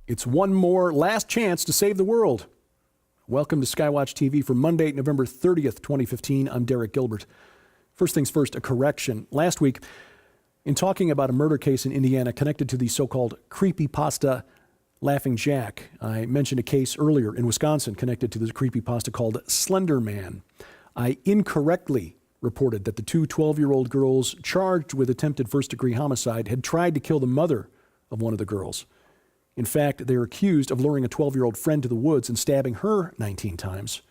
It's one more last chance to save the world. Welcome to SkyWatchTV for Monday, November 30th, 2015. I'm Derek Gilbert. First things first, a correction. Last week, in talking about a murder case in Indiana connected to the so-called creepypasta Laughing Jack, I mentioned a case earlier in Wisconsin connected to the creepypasta called Slender Man. I incorrectly reported that the two 12-year-old girls charged with attempted first-degree homicide had tried to kill the mother of one of the girls. In fact, they are accused of luring a 12-year-old friend to the woods and stabbing her 19 times.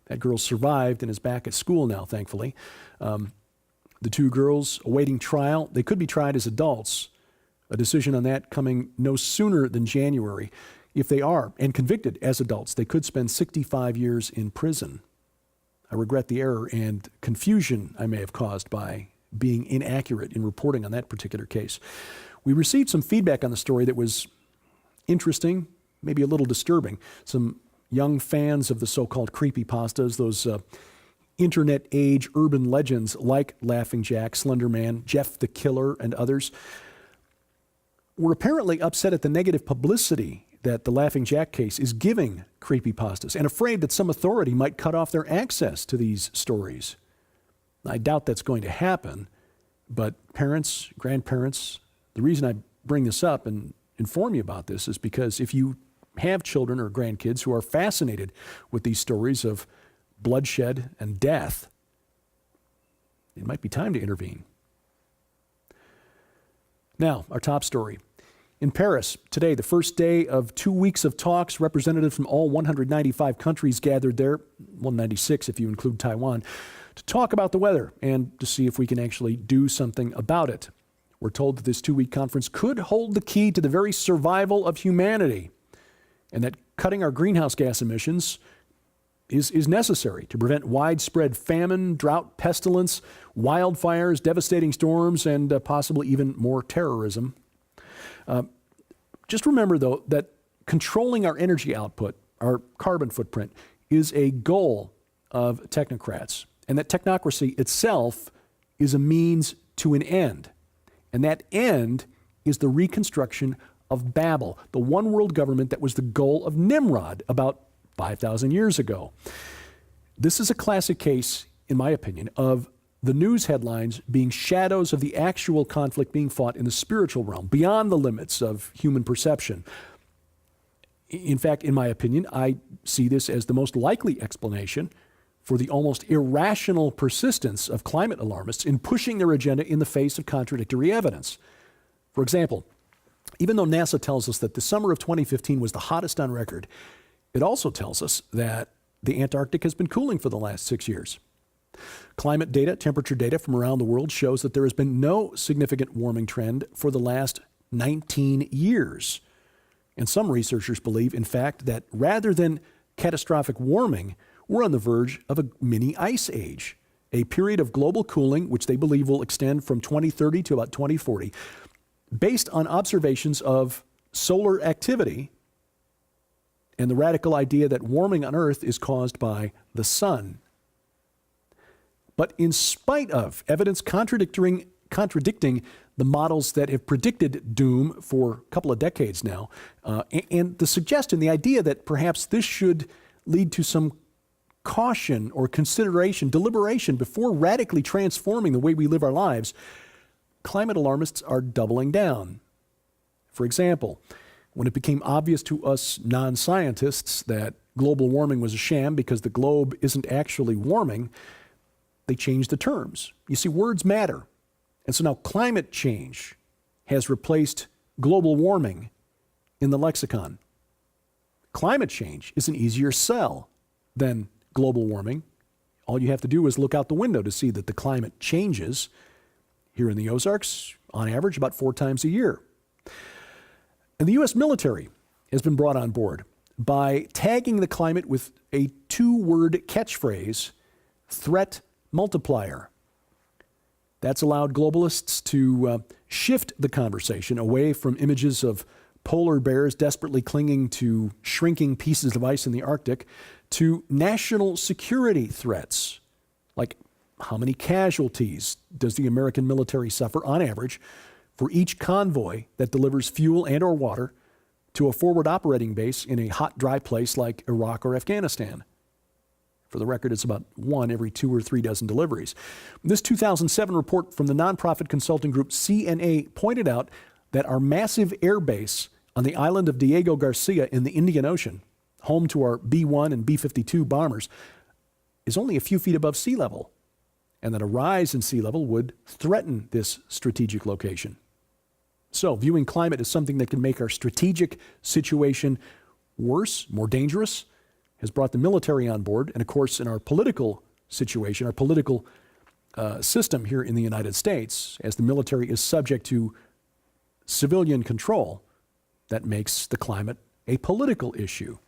That girl survived and is back at school now, thankfully. The two girls awaiting trial, they could be tried as adults. A decision on that coming no sooner than January. If they are, and convicted as adults, they could spend 65 years in prison. I regret the error and confusion I may have caused by being inaccurate in reporting on that particular case. We received some feedback on the story that was interesting, maybe a little disturbing. Some young fans of the so-called creepypastas, those internet age urban legends like Laughing Jack, Slender Man, Jeff the Killer, and others, were apparently upset at the negative publicity that the Laughing Jack case is giving creepypastas and afraid that some authority might cut off their access to these stories. I doubt that's going to happen, but parents, grandparents, the reason I bring this up and inform you about this is because if you have children or grandkids who are fascinated with these stories of bloodshed and death, it might be time to intervene. Now, our top story. In Paris, today, the first day of 2 weeks of talks, representatives from all 195 countries gathered there, 196 if you include Taiwan, to talk about the weather and to see if we can actually do something about it. We're told that this 2-week conference could hold the key to the very survival of humanity, and that cutting our greenhouse gas emissions is necessary to prevent widespread famine, drought, pestilence, wildfires, devastating storms, and possibly even more terrorism. Just remember, though, that controlling our energy output, our carbon footprint, is a goal of technocrats, and that technocracy itself is a means to an end. And that end is the reconstruction of Babel, the one world government that was the goal of Nimrod about 5,000 years ago. This is a classic case, in my opinion, of the news headlines being shadows of the actual conflict being fought in the spiritual realm, beyond the limits of human perception. In fact, in my opinion, I see this as the most likely explanation for the almost irrational persistence of climate alarmists in pushing their agenda in the face of contradictory evidence. For example, even though NASA tells us that the summer of 2015 was the hottest on record, it also tells us that the Antarctic has been cooling for the last 6 years. Climate data, temperature data from around the world shows that there has been no significant warming trend for the last 19 years. And some researchers believe, in fact, that rather than catastrophic warming, we're on the verge of a mini ice age, a period of global cooling which they believe will extend from 2030 to about 2040, based on observations of solar activity and the radical idea that warming on Earth is caused by the sun. But in spite of evidence contradicting the models that have predicted doom for a couple of decades now, and the suggestion, the idea that perhaps this should lead to some caution or consideration, deliberation before radically transforming the way we live our lives, climate alarmists are doubling down. For example, when it became obvious to us non-scientists that global warming was a sham because the globe isn't actually warming, they changed the terms. You see, words matter. And so now climate change has replaced global warming in the lexicon. Climate change is an easier sell than global warming. All you have to do is look out the window to see that the climate changes here in the Ozarks, on average, about 4 times a year. And the U.S. military has been brought on board by tagging the climate with a 2-word catchphrase, threat multiplier. That's allowed globalists to shift the conversation away from images of polar bears desperately clinging to shrinking pieces of ice in the Arctic to national security threats, like how many casualties does the American military suffer on average for each convoy that delivers fuel and or water to a forward operating base in a hot, dry place like Iraq or Afghanistan. For the record, it's about 1 every 2 or 3 dozen deliveries. This 2007 report from the nonprofit consulting group CNA pointed out that our massive air base on the island of Diego Garcia in the Indian Ocean, home to our B-1 and B-52 bombers, is only a few feet above sea level, and that a rise in sea level would threaten this strategic location. So, viewing climate as something that can make our strategic situation worse, more dangerous, has brought the military on board. And of course, in our political situation, our political system here in the United States, as the military is subject to civilian control, that makes the climate a political issue.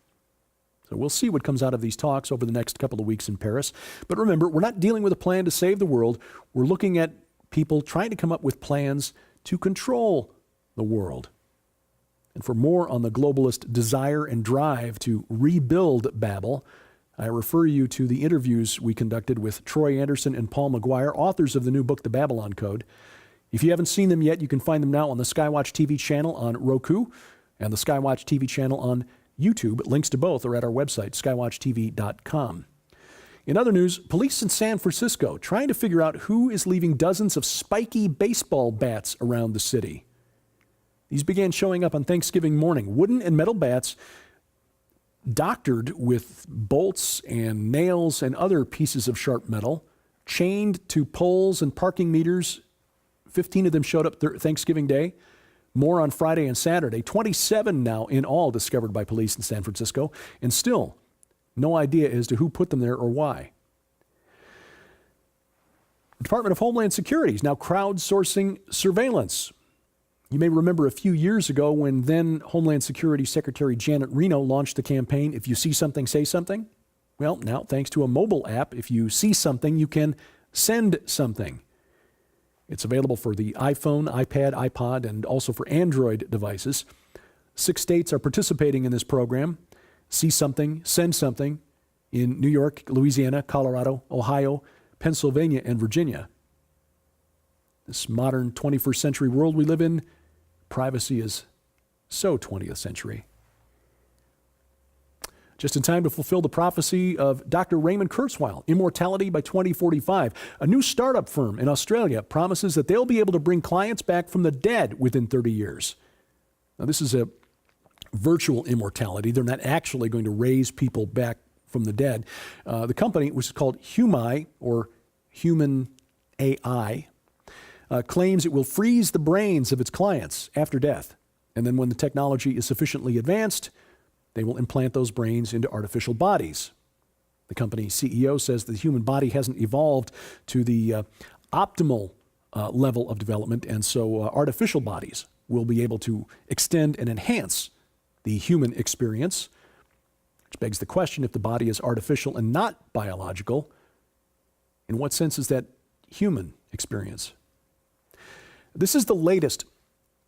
So we'll see what comes out of these talks over the next couple of weeks in Paris. But remember, we're not dealing with a plan to save the world. We're looking at people trying to come up with plans to control the world. And for more on the globalist desire and drive to rebuild Babel, I refer you to the interviews we conducted with Troy Anderson and Paul McGuire, authors of the new book, The Babylon Code. If you haven't seen them yet, you can find them now on the SkyWatch TV channel on Roku and the SkyWatch TV channel on YouTube. Links to both are at our website, skywatchtv.com. In other news, police in San Francisco trying to figure out who is leaving dozens of spiky baseball bats around the city. These began showing up on Thanksgiving morning. Wooden and metal bats doctored with bolts and nails and other pieces of sharp metal, chained to poles and parking meters. 15 of them showed up Thanksgiving Day. More on Friday and Saturday. 27 now in all discovered by police in San Francisco. And still, no idea as to who put them there or why. The Department of Homeland Security is now crowdsourcing surveillance. You may remember a few years ago when then Homeland Security Secretary Janet Reno launched the campaign, "If you see something, say something." Well, now, thanks to a mobile app, if you see something, you can send something. It's available for the iPhone, iPad, iPod, and also for Android devices. 6 states are participating in this program. See something, send something in New York, Louisiana, Colorado, Ohio, Pennsylvania, and Virginia. This modern 21st century world we live in, privacy is so 20th century. Just in time to fulfill the prophecy of Dr. Raymond Kurzweil, immortality by 2045. A new startup firm in Australia promises that they'll be able to bring clients back from the dead within 30 years. Now, this is a virtual immortality. They're not actually going to raise people back from the dead. The company, which is called Humi, or Human AI, claims it will freeze the brains of its clients after death. And then when the technology is sufficiently advanced, they will implant those brains into artificial bodies. The company's CEO says the human body hasn't evolved to the optimal level of development, and so artificial bodies will be able to extend and enhance the human experience, which begs the question, if the body is artificial and not biological, in what sense is that human experience? This is the latest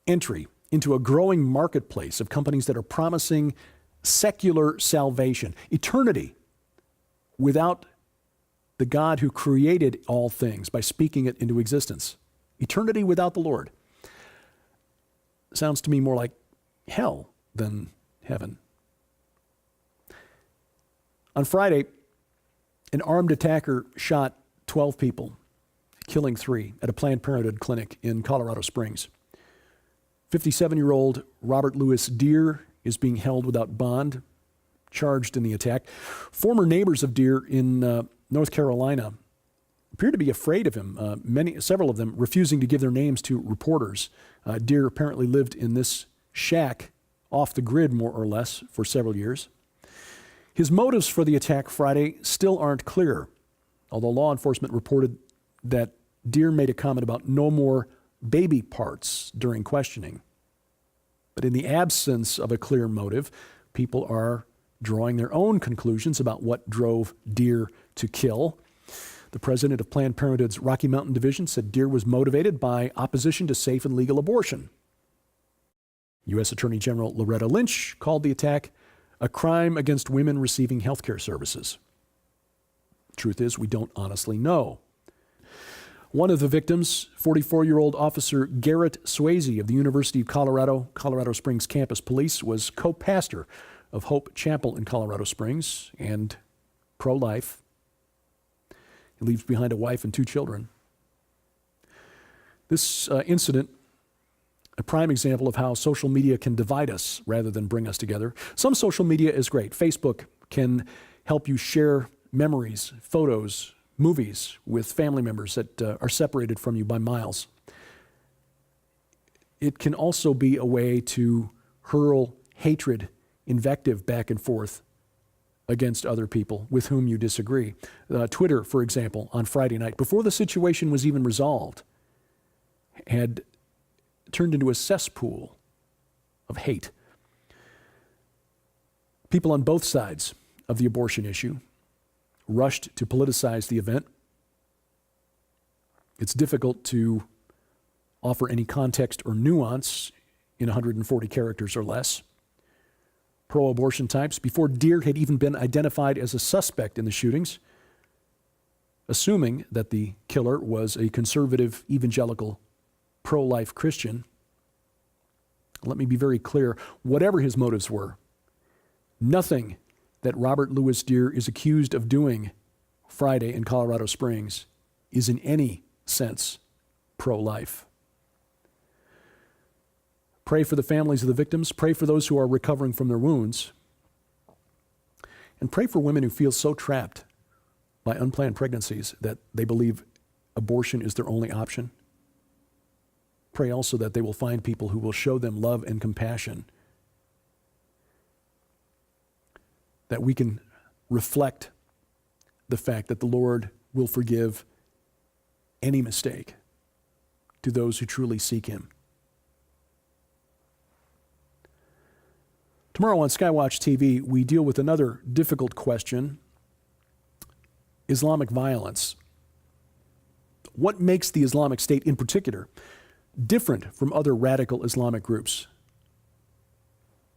entry into a growing marketplace of companies that are promising secular salvation, eternity without the God who created all things by speaking it into existence. Eternity without the Lord. Sounds to me more like hell than heaven. On Friday, an armed attacker shot 12 people, killing 3 at a Planned Parenthood clinic in Colorado Springs. 57-year-old Robert Louis Deere is being held without bond, charged in the attack. Former neighbors of Deere in North Carolina appear to be afraid of him, several of them refusing to give their names to reporters. Deere apparently lived in this shack off the grid, more or less, for several years. His motives for the attack Friday still aren't clear, although law enforcement reported that Deere made a comment about no more baby parts during questioning. But in the absence of a clear motive, people are drawing their own conclusions about what drove Deere to kill. The president of Planned Parenthood's Rocky Mountain Division said Deere was motivated by opposition to safe and legal abortion. U.S. Attorney General Loretta Lynch called the attack a crime against women receiving health care services. Truth is, we don't honestly know. One of the victims, 44-year-old Officer Garrett Swayze of the University of Colorado, Colorado Springs Campus Police, was co-pastor of Hope Chapel in Colorado Springs and pro-life. He leaves behind a wife and 2 children. This incident, a prime example of how social media can divide us rather than bring us together. Some social media is great. Facebook can help you share memories, photos, movies with family members that are separated from you by miles. It can also be a way to hurl hatred, invective back and forth against other people with whom you disagree. Twitter, for example, on Friday night, before the situation was even resolved, had turned into a cesspool of hate. People on both sides of the abortion issue rushed to politicize the event. It's difficult to offer any context or nuance in 140 characters or less. Pro-abortion types, before Deere had even been identified as a suspect in the shootings, assuming that the killer was a conservative, evangelical, pro-life Christian. Let me be very clear, whatever his motives were, nothing that Robert Louis Deere is accused of doing Friday in Colorado Springs is in any sense pro-life. Pray for the families of the victims. Pray for those who are recovering from their wounds. And pray for women who feel so trapped by unplanned pregnancies that they believe abortion is their only option. Pray also that they will find people who will show them love and compassion, that we can reflect the fact that the Lord will forgive any mistake to those who truly seek Him. Tomorrow on SkyWatch TV, we deal with another difficult question: Islamic violence. What makes the Islamic State in particular different from other radical Islamic groups?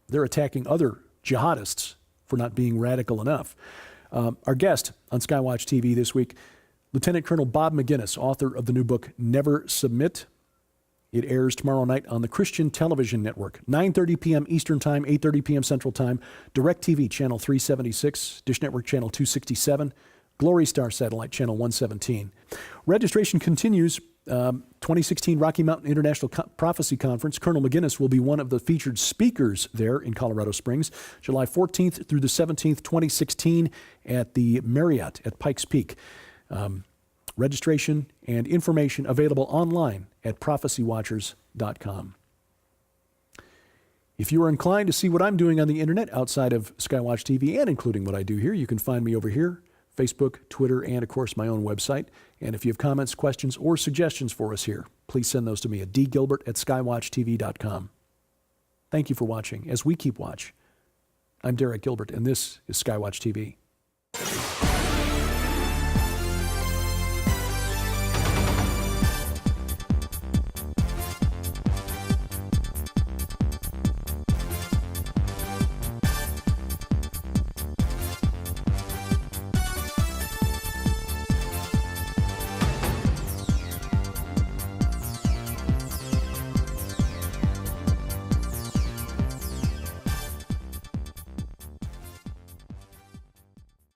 They're attacking other jihadists for not being radical enough. Our guest on SkyWatch TV this week, Lieutenant Colonel Bob McGinnis, author of the new book, Never Submit. It airs tomorrow night on the Christian Television Network, 9:30 p.m. Eastern Time, 8:30 p.m. Central Time, DirecTV Channel 376, Dish Network Channel 267, Glory Star Satellite Channel 117. Registration continues. 2016 Rocky Mountain International Prophecy Conference. Colonel McGinnis will be one of the featured speakers there in Colorado Springs, July 14th through the 17th, 2016, at the Marriott at Pikes Peak. Registration and information available online at prophecywatchers.com. If you are inclined to see what I'm doing on the internet outside of SkyWatch TV and including what I do here, you can find me over here, Facebook, Twitter, and of course my own website. And if you have comments, questions, or suggestions for us here, please send those to me at dgilbert@skywatchtv.com. Thank you for watching as we keep watch. I'm Derek Gilbert, and this is SkyWatch TV.